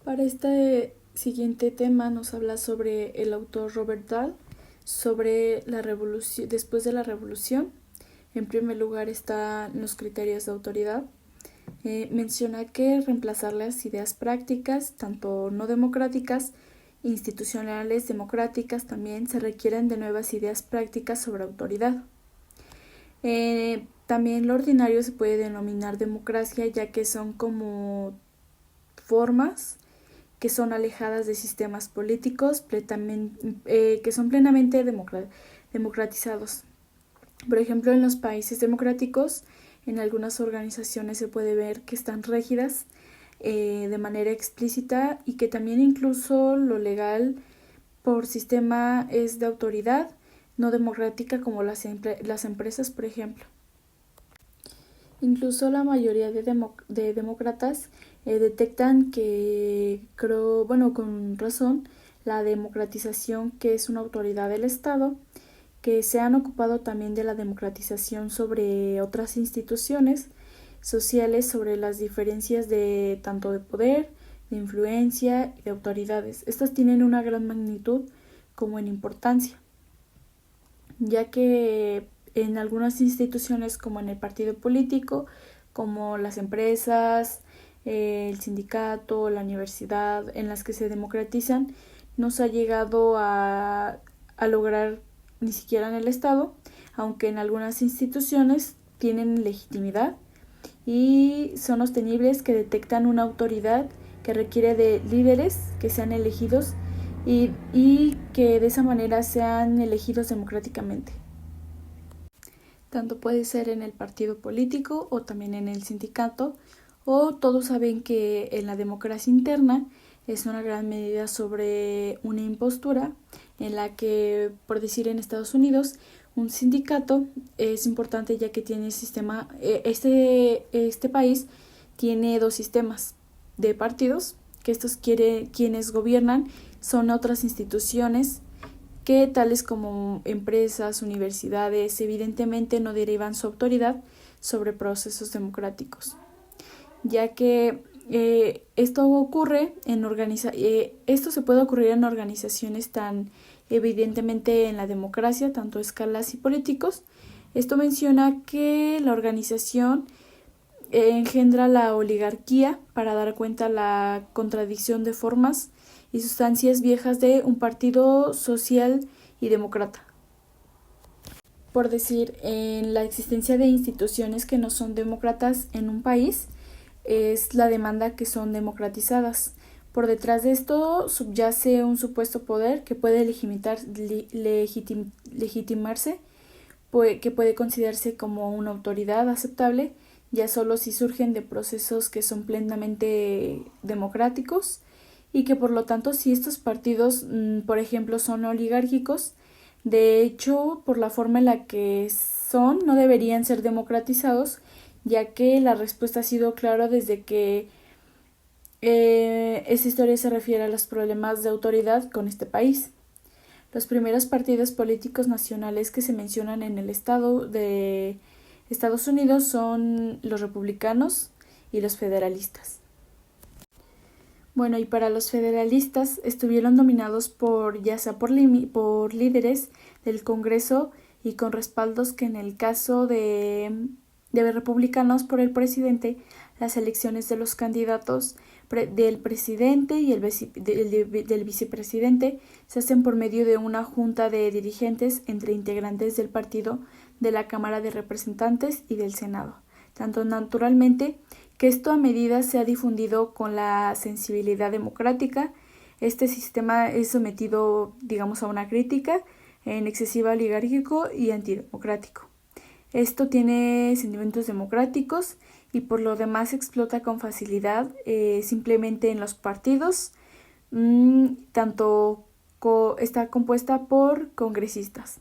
Para este siguiente tema nos habla sobre el autor Robert Dahl, sobre la revolución, después de la revolución. En primer lugar están los criterios de autoridad. Menciona que reemplazar las ideas prácticas, tanto no democráticas, institucionales, democráticas, también se requieren de nuevas ideas prácticas sobre autoridad. También lo ordinario se puede denominar democracia, ya que son como formas que son alejadas de sistemas políticos que son plenamente democratizados. Por ejemplo, en los países democráticos, en algunas organizaciones se puede ver que están rígidas de manera explícita y que también incluso lo legal por sistema es de autoridad no democrática como las empresas, por ejemplo. Incluso la mayoría de demócratas detectan que, con razón, la democratización, que es una autoridad del Estado, que se han ocupado también de la democratización sobre otras instituciones sociales, sobre las diferencias de tanto de poder, de influencia y de autoridades. Estas tienen una gran magnitud como en importancia, ya que en algunas instituciones como en el partido político, como las empresas, el sindicato, la universidad, en las que se democratizan, no se ha llegado a lograr ni siquiera en el Estado, aunque en algunas instituciones tienen legitimidad y son sostenibles, que detectan una autoridad que requiere de líderes que sean elegidos y que de esa manera sean elegidos democráticamente. Tanto puede ser en el partido político o también en el sindicato, o todos saben que en la democracia interna es una gran medida sobre una impostura en la que, por decir en Estados Unidos, un sindicato es importante ya que tiene sistema, este país tiene dos sistemas de partidos, que quienes gobiernan son otras instituciones que tales como empresas, universidades, evidentemente no derivan su autoridad sobre procesos democráticos, ya que esto se puede ocurrir en organizaciones tan evidentemente en la democracia, tanto escalas y políticos. Esto menciona que la organización engendra la oligarquía para dar cuenta de la contradicción de formas y sustancias viejas de un partido social y demócrata. Por decir, en la existencia de instituciones que no son demócratas en un país, es la demanda que son democratizadas. Por detrás de esto subyace un supuesto poder que puede legitimarse, que puede considerarse como una autoridad aceptable, ya solo si surgen de procesos que son plenamente democráticos y que por lo tanto si estos partidos, por ejemplo, son oligárquicos, de hecho, por la forma en la que son, no deberían ser democratizados, ya que la respuesta ha sido clara desde que esta historia se refiere a los problemas de autoridad con este país. Los primeros partidos políticos nacionales que se mencionan en el estado de Estados Unidos son los republicanos y los federalistas. Bueno, y para los federalistas estuvieron dominados ya sea por líderes del Congreso y con respaldos que en el caso de republicanos por el presidente, las elecciones de los candidatos del presidente y del vicepresidente se hacen por medio de una junta de dirigentes entre integrantes del partido de la Cámara de Representantes y del Senado. Tanto naturalmente que esto a medida se ha difundido con la sensibilidad democrática, este sistema es sometido, a una crítica en excesiva oligárquico y antidemocrático. Esto tiene sentimientos democráticos y por lo demás explota con facilidad simplemente en los partidos, está compuesta por congresistas.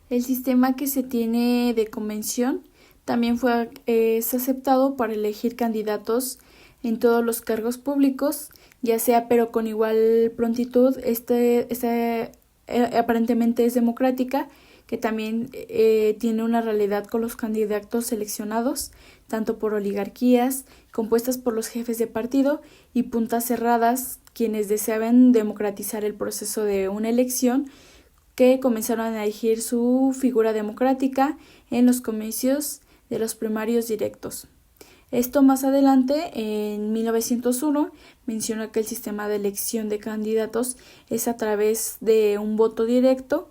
El sistema que se tiene de convención también es aceptado para elegir candidatos en todos los cargos públicos, ya sea pero con igual prontitud. Aparentemente es democrática, que también tiene una realidad con los candidatos seleccionados, tanto por oligarquías, compuestas por los jefes de partido y puntas cerradas, quienes deseaban democratizar el proceso de una elección, que comenzaron a elegir su figura democrática en los comicios de los primarios directos. Esto más adelante, en 1901, menciona que el sistema de elección de candidatos es a través de un voto directo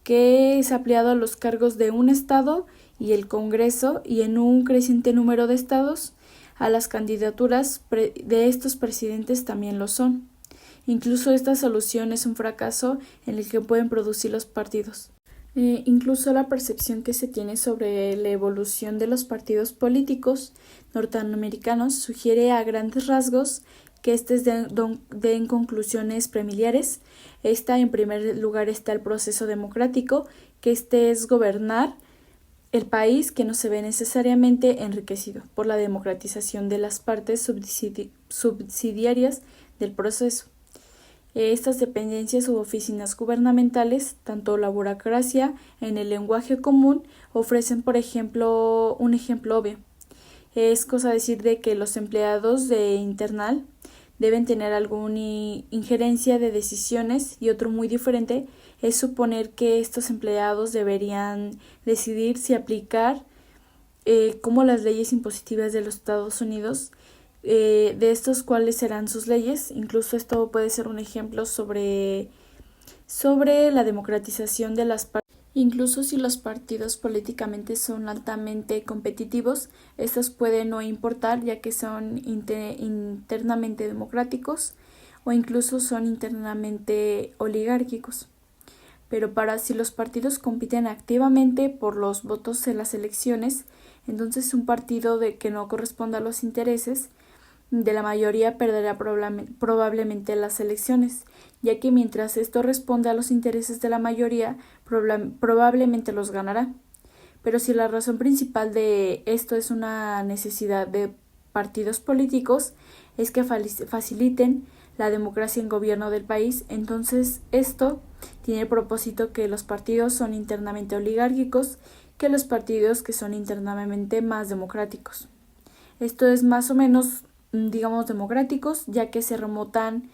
que es ampliado a los cargos de un estado y el Congreso, y en un creciente número de estados a las candidaturas de estos presidentes también lo son. Incluso esta solución es un fracaso en el que pueden producir los partidos. Incluso la percepción que se tiene sobre la evolución de los partidos políticos norteamericanos sugiere a grandes rasgos que estos den conclusiones premiliares. En primer lugar, está el proceso democrático, que es gobernar el país, que no se ve necesariamente enriquecido por la democratización de las partes subsidiarias del proceso. Estas dependencias u oficinas gubernamentales, tanto la burocracia en el lenguaje común, ofrecen, por ejemplo, un ejemplo obvio. Es cosa decir de que los empleados de internal deben tener alguna injerencia de decisiones, y otro muy diferente es suponer que estos empleados deberían decidir si aplicar como las leyes impositivas de los Estados Unidos, de estos cuáles serán sus leyes. Incluso esto puede ser un ejemplo sobre la democratización de las partes. Incluso si los partidos políticamente son altamente competitivos, estos pueden no importar, ya que son internamente democráticos o incluso son internamente oligárquicos. Pero si los partidos compiten activamente por los votos en las elecciones, entonces un partido que no corresponda a los intereses de la mayoría perderá probablemente las elecciones, ya que mientras esto responde a los intereses de la mayoría, probablemente los ganará. Pero si la razón principal de esto es una necesidad de partidos políticos, es que faciliten la democracia en gobierno del país, entonces esto tiene el propósito que los partidos son internamente oligárquicos que los partidos que son internamente más democráticos. Esto es más o menos, digamos, democráticos, ya que se remontan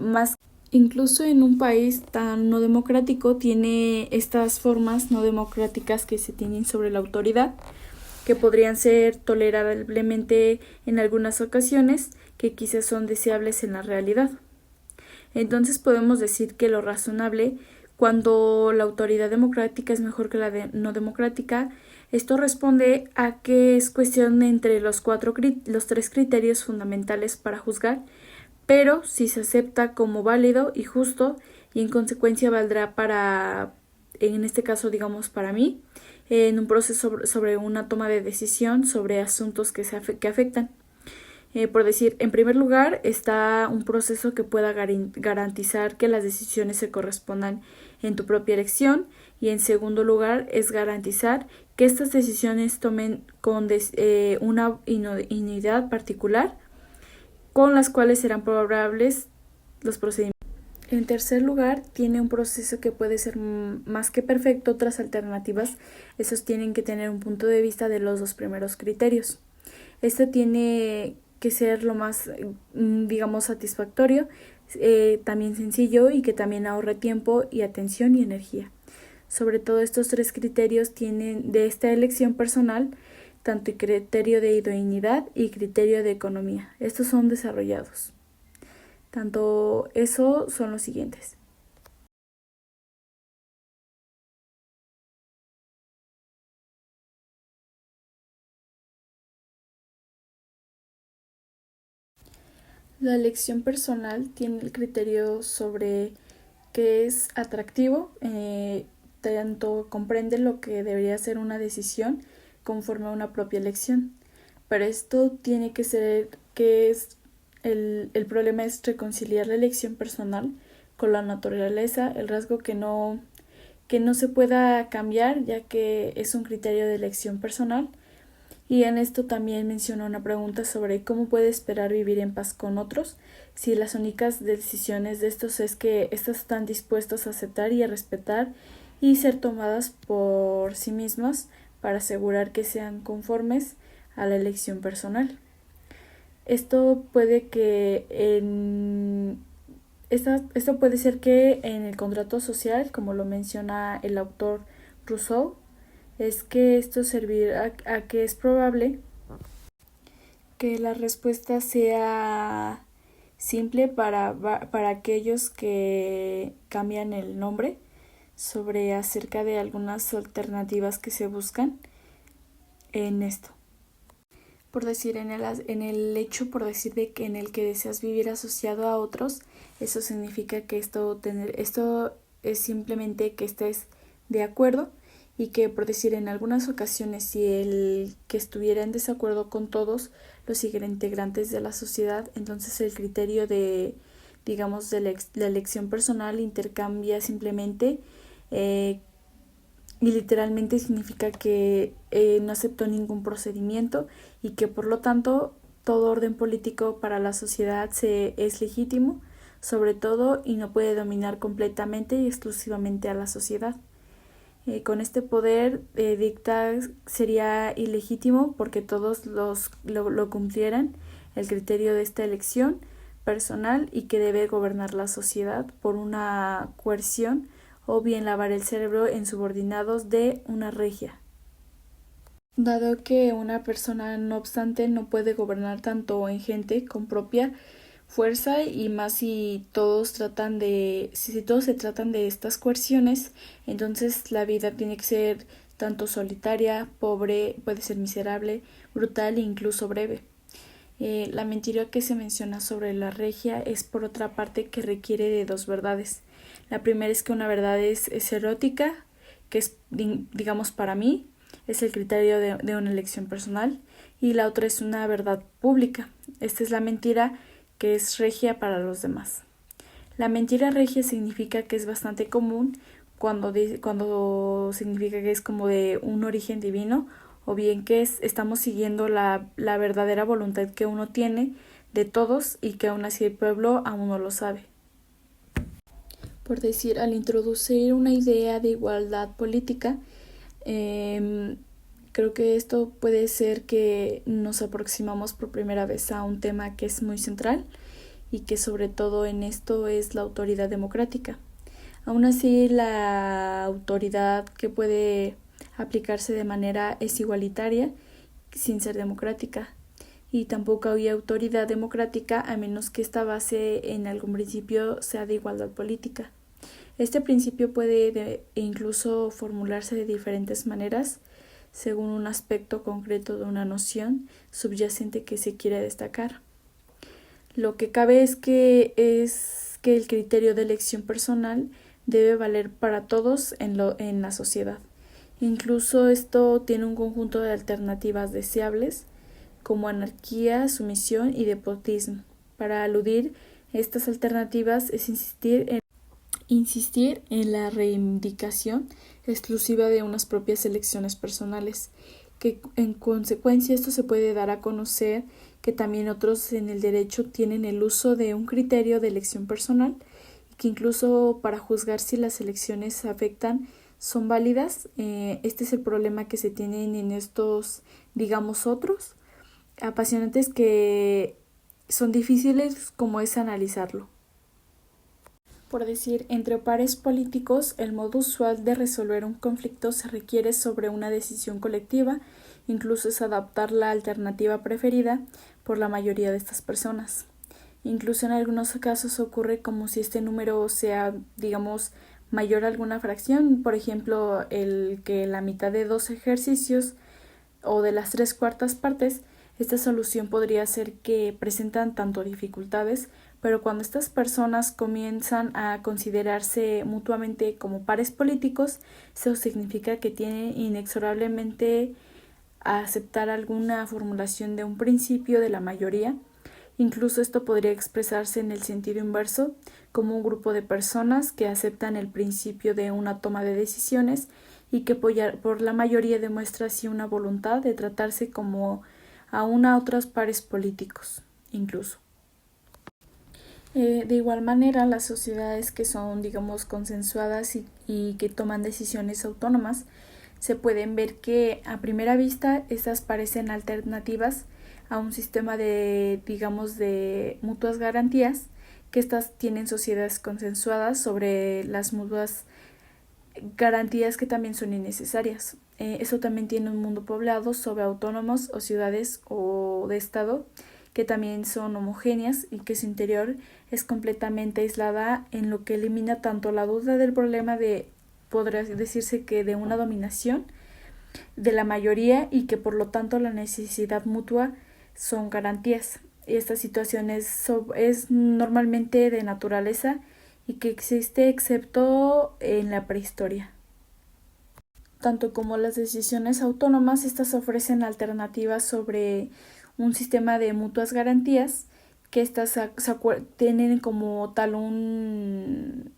más. Incluso en un país tan no democrático tiene estas formas no democráticas que se tienen sobre la autoridad, que podrían ser tolerablemente en algunas ocasiones, que quizás son deseables en la realidad. Entonces podemos decir que lo razonable, cuando la autoridad democrática es mejor que la no democrática, esto responde a que es cuestión entre los tres criterios fundamentales para juzgar, pero si se acepta como válido y justo, y en consecuencia valdrá en este caso, digamos, para mí, en un proceso sobre una toma de decisión sobre asuntos que afectan. Por decir, en primer lugar está un proceso que pueda garantizar que las decisiones se correspondan en tu propia elección, y en segundo lugar es garantizar que estas decisiones tomen con una idoneidad particular, con las cuales serán probables los procedimientos. En tercer lugar, tiene un proceso que puede ser más que perfecto. Otras alternativas, esos tienen que tener un punto de vista de los dos primeros criterios. Esto tiene que ser lo más, digamos, satisfactorio, también sencillo, y que también ahorre tiempo y atención y energía. Sobre todo estos tres criterios tienen de esta elección personal, tanto el criterio de idoneidad y criterio de economía. Estos son desarrollados. Tanto eso son los siguientes. La elección personal tiene el criterio sobre que es atractivo, tanto comprende lo que debería ser una decisión conforme a una propia elección. Pero esto tiene que ser que es el problema es reconciliar la elección personal con la naturaleza, el rasgo que no se pueda cambiar, ya que es un criterio de elección personal. Y en esto también menciona una pregunta sobre cómo puede esperar vivir en paz con otros si las únicas decisiones de estos es que estos están dispuestos a aceptar y a respetar y ser tomadas por sí mismas para asegurar que sean conformes a la elección personal. Esto puede que esto puede ser que en el contrato social, como lo menciona el autor Rousseau, es que esto servirá a que es probable que la respuesta sea simple para aquellos que cambian el nombre sobre acerca de algunas alternativas que se buscan en esto. Por decir, en el hecho, por decir, de que en el que deseas vivir asociado a otros, eso significa que esto es simplemente que estés de acuerdo y que, por decir, en algunas ocasiones, si el que estuviera en desacuerdo con todos los integrantes de la sociedad, entonces el criterio de, digamos, de la elección personal intercambia simplemente y literalmente significa que no aceptó ningún procedimiento y que por lo tanto todo orden político para la sociedad es legítimo, sobre todo, y no puede dominar completamente y exclusivamente a la sociedad. Con este poder dicta sería ilegítimo porque todos lo cumplieran el criterio de esta elección personal y que debe gobernar la sociedad por una coerción o bien lavar el cerebro en subordinados de una regia. Dado que una persona, no obstante, no puede gobernar tanto en gente con propia fuerza y más si todos se tratan de estas coerciones, entonces la vida tiene que ser tanto solitaria, pobre, puede ser miserable, brutal e incluso breve. La mentira que se menciona sobre la regia es por otra parte que requiere de dos verdades. La primera es que una verdad es erótica, que es, digamos, para mí, es el criterio de una elección personal, y la otra es una verdad pública. Esta es la mentira que es regia para los demás. La mentira regia significa que es bastante común cuando significa que es como de un origen divino o bien que estamos siguiendo la verdadera voluntad que uno tiene de todos y que aún así el pueblo aún no lo sabe. Por decir, al introducir una idea de igualdad política, creo que esto puede ser que nos aproximamos por primera vez a un tema que es muy central y que sobre todo en esto es la autoridad democrática. Aún así, la autoridad que puede aplicarse de manera es igualitaria sin ser democrática, y tampoco hay autoridad democrática a menos que esta base en algún principio sea de igualdad política. Este principio puede incluso formularse de diferentes maneras según un aspecto concreto de una noción subyacente que se quiere destacar. Lo que cabe es que el criterio de elección personal debe valer para todos en la sociedad. Incluso esto tiene un conjunto de alternativas deseables como anarquía, sumisión y despotismo. Para aludir estas alternativas es insistir en la reivindicación exclusiva de unas propias elecciones personales, que en consecuencia esto se puede dar a conocer que también otros en el derecho tienen el uso de un criterio de elección personal y que incluso para juzgar si las elecciones afectan son válidas. Este es el problema que se tienen en estos, digamos, otros apasionantes que son difíciles como es analizarlo. Por decir, entre pares políticos, el modo usual de resolver un conflicto se requiere sobre una decisión colectiva, incluso es adaptar la alternativa preferida por la mayoría de estas personas. Incluso en algunos casos ocurre como si este número sea, digamos, mayor a alguna fracción, por ejemplo, el que la mitad de 2 ejercicios o de las 3/4 partes. Esta solución podría ser que presentan tanto dificultades, pero cuando estas personas comienzan a considerarse mutuamente como pares políticos, eso significa que tienen inexorablemente a aceptar alguna formulación de un principio de la mayoría. Incluso esto podría expresarse en el sentido inverso, como un grupo de personas que aceptan el principio de una toma de decisiones y que por la mayoría demuestra así una voluntad de tratarse como aún a otros pares políticos, incluso. De igual manera, las sociedades que son, digamos, consensuadas y que toman decisiones autónomas, se pueden ver que a primera vista estas parecen alternativas a un sistema de, digamos, de mutuas garantías, que estas tienen sociedades consensuadas sobre las mutuas garantías que también son innecesarias. Eso también tiene un mundo poblado sobre autónomos o ciudades o de estado que también son homogéneas y que su interior es completamente aislada, en lo que elimina tanto la duda del problema de, podría decirse que de una dominación de la mayoría, y que por lo tanto la necesidad mutua son garantías. Esta situación es normalmente de naturaleza y que existe excepto en la prehistoria. Tanto como las decisiones autónomas, estas ofrecen alternativas sobre un sistema de mutuas garantías, que estas tienen como tal un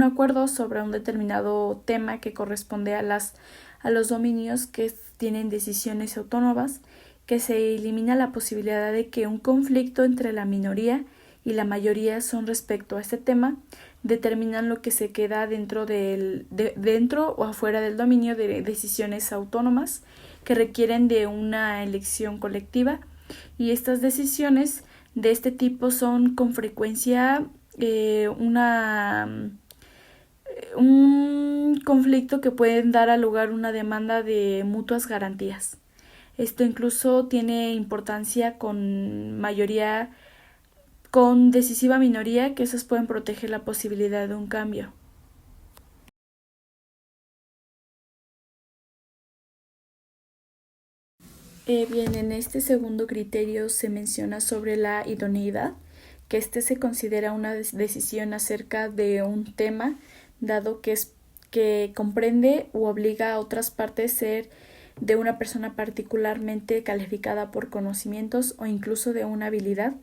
acuerdo sobre un determinado tema que corresponde a los dominios que tienen decisiones autónomas, que se elimina la posibilidad de que un conflicto entre la minoría y la mayoría son respecto a este tema, determinan lo que se queda dentro o afuera del dominio de decisiones autónomas que requieren de una elección colectiva, y estas decisiones de este tipo son con frecuencia un conflicto que pueden dar a lugar una demanda de mutuas garantías. Esto incluso tiene importancia con decisiva minoría, que esas pueden proteger la posibilidad de un cambio. Bien, en este segundo criterio se menciona sobre la idoneidad, que se considera una decisión acerca de un tema, dado que comprende u obliga a otras partes a ser de una persona particularmente calificada por conocimientos o incluso de una habilidad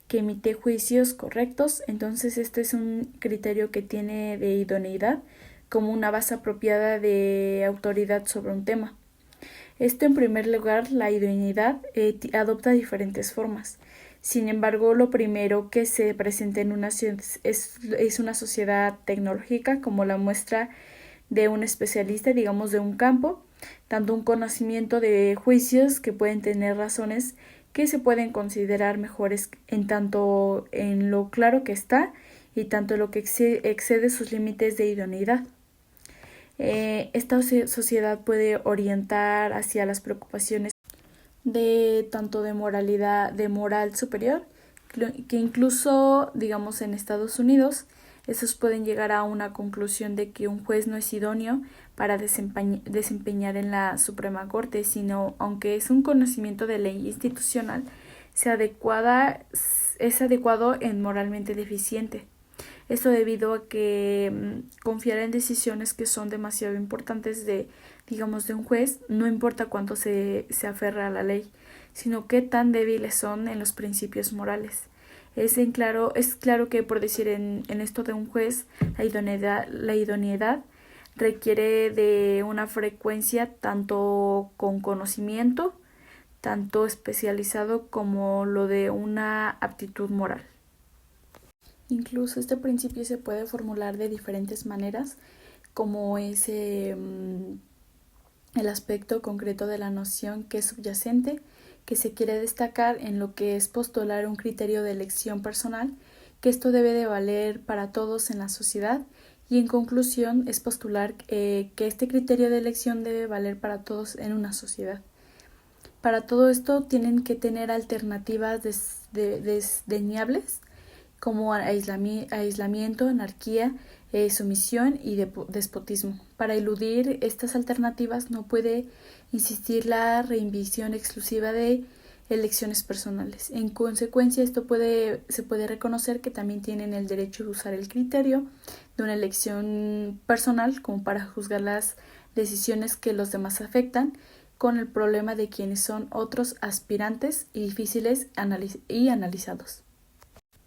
que emite juicios correctos. Entonces este es un criterio que tiene de idoneidad como una base apropiada de autoridad sobre un tema. Esto, en primer lugar, la idoneidad adopta diferentes formas. Sin embargo, lo primero que se presenta en es una sociedad tecnológica, como la muestra de un especialista, digamos, de un campo, tanto un conocimiento de juicios que pueden tener razones que se pueden considerar mejores en tanto en lo claro que está y tanto en lo que excede sus límites de idoneidad. Esta sociedad puede orientar hacia las preocupaciones de tanto de moralidad, de moral superior, que incluso, digamos, en Estados Unidos, esos pueden llegar a una conclusión de que un juez no es idóneo para desempeñar en la Suprema Corte, sino, aunque es un conocimiento de ley institucional, es adecuado en moralmente deficiente. Esto debido a que confiar en decisiones que son demasiado importantes digamos, de un juez, no importa cuánto se aferra a la ley, sino qué tan débiles son en los principios morales. Es claro que, por decir, en esto de un juez, la idoneidad requiere de una frecuencia tanto con conocimiento, tanto especializado, como lo de una aptitud moral. Incluso este principio se puede formular de diferentes maneras, como es el aspecto concreto de la noción que es subyacente, que se quiere destacar en lo que es postular un criterio de elección personal, que esto debe de valer para todos en la sociedad, y en conclusión es postular que este criterio de elección debe valer para todos en una sociedad. Para todo esto tienen que tener alternativas desdeñables, como aislamiento, anarquía, sumisión y despotismo. Para eludir estas alternativas no puede insistir la reinvisión exclusiva de elecciones personales. En consecuencia, se puede reconocer que también tienen el derecho de usar el criterio de una elección personal como para juzgar las decisiones que los demás afectan, con el problema de quienes son otros aspirantes y difíciles y analizados.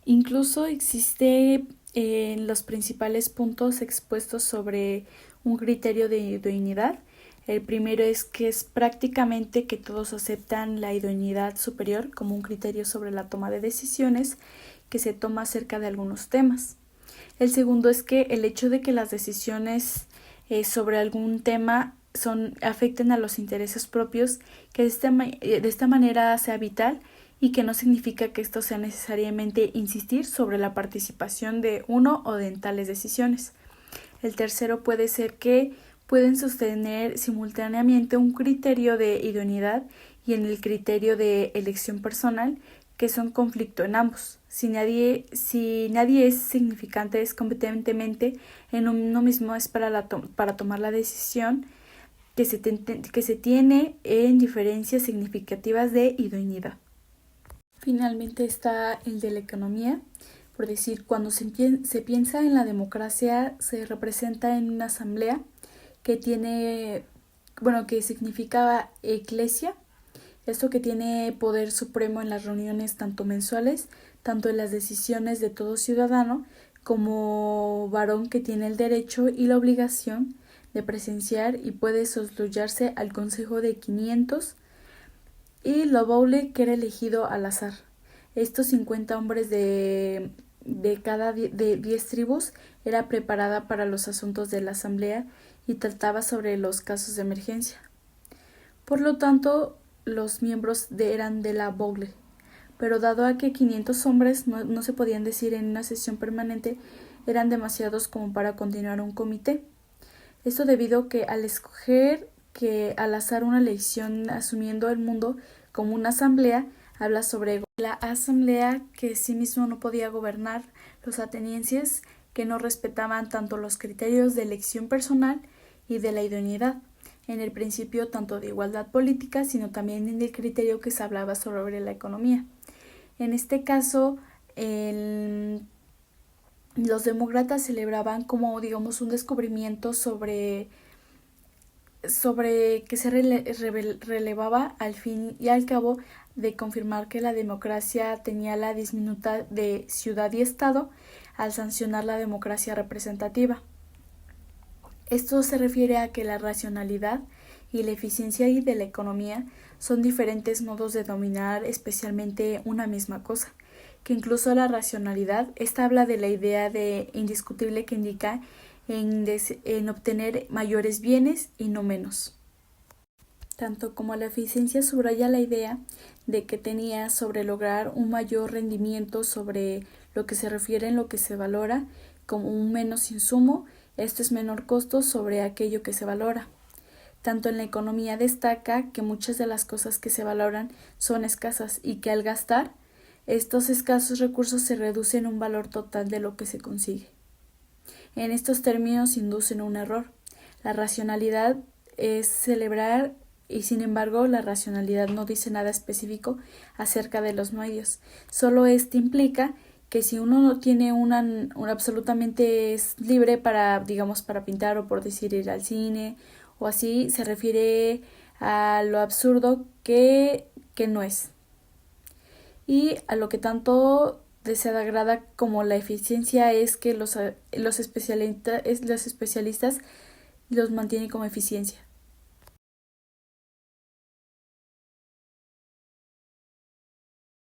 Incluso existe los principales puntos expuestos sobre un criterio de idoneidad. El primero es que es prácticamente que todos aceptan la idoneidad superior como un criterio sobre la toma de decisiones que se toma acerca de algunos temas. El segundo es que el hecho de que las decisiones sobre algún tema afecten a los intereses propios, que de esta manera sea vital y que no significa que esto sea necesariamente insistir sobre la participación de uno o de tales decisiones. El tercero puede ser que pueden sostener simultáneamente un criterio de idoneidad y en el criterio de elección personal, que son conflicto en ambos. Si nadie es significante, es competentemente en uno mismo, es para tomar la decisión que se tiene en diferencias significativas de idoneidad. Finalmente está el de la economía. Por decir, cuando se piensa en la democracia, se representa en una asamblea que que significa eclesia, esto que tiene poder supremo en las reuniones tanto mensuales, tanto en las decisiones de todo ciudadano, como varón que tiene el derecho y la obligación de presenciar y puede soslayarse al Consejo de 500 y lo Boule, que era elegido al azar. Estos 50 hombres de cada 10 tribus era preparada para los asuntos de la asamblea y trataba sobre los casos de emergencia. Por lo tanto, los miembros eran de la Boule, pero dado a que 500 hombres no se podían decir en una sesión permanente, eran demasiados como para continuar un comité. Esto debido a que al escoger que al azar una elección asumiendo el mundo como una asamblea, habla sobre la asamblea que sí mismo no podía gobernar, los atenienses que no respetaban tanto los criterios de elección personal y de la idoneidad, en el principio tanto de igualdad política, sino también en el criterio que se hablaba sobre la economía. En este caso, los demócratas celebraban como, digamos, un descubrimiento sobre que se relevaba al fin y al cabo de confirmar que la democracia tenía la disminuta de ciudad y estado al sancionar la democracia representativa. Esto se refiere a que la racionalidad y la eficiencia de la economía son diferentes modos de dominar especialmente una misma cosa, que incluso la racionalidad, esta habla de la idea de indiscutible que indica en obtener mayores bienes y no menos. Tanto como la eficiencia subraya la idea de que tenía sobre lograr un mayor rendimiento sobre lo que se refiere en lo que se valora como un menos insumo, esto es menor costo sobre aquello que se valora. Tanto en la economía destaca que muchas de las cosas que se valoran son escasas y que al gastar, estos escasos recursos se reducen un valor total de lo que se consigue. En estos términos inducen un error. La racionalidad es celebrar y sin embargo la racionalidad no dice nada específico acerca de los medios. Solo esto implica que si uno no tiene absolutamente es libre para pintar o por decir ir al cine o así, se refiere a lo absurdo que no es. Y a lo que tanto desagrada como la eficiencia es que los especialistas los mantienen como eficiencia.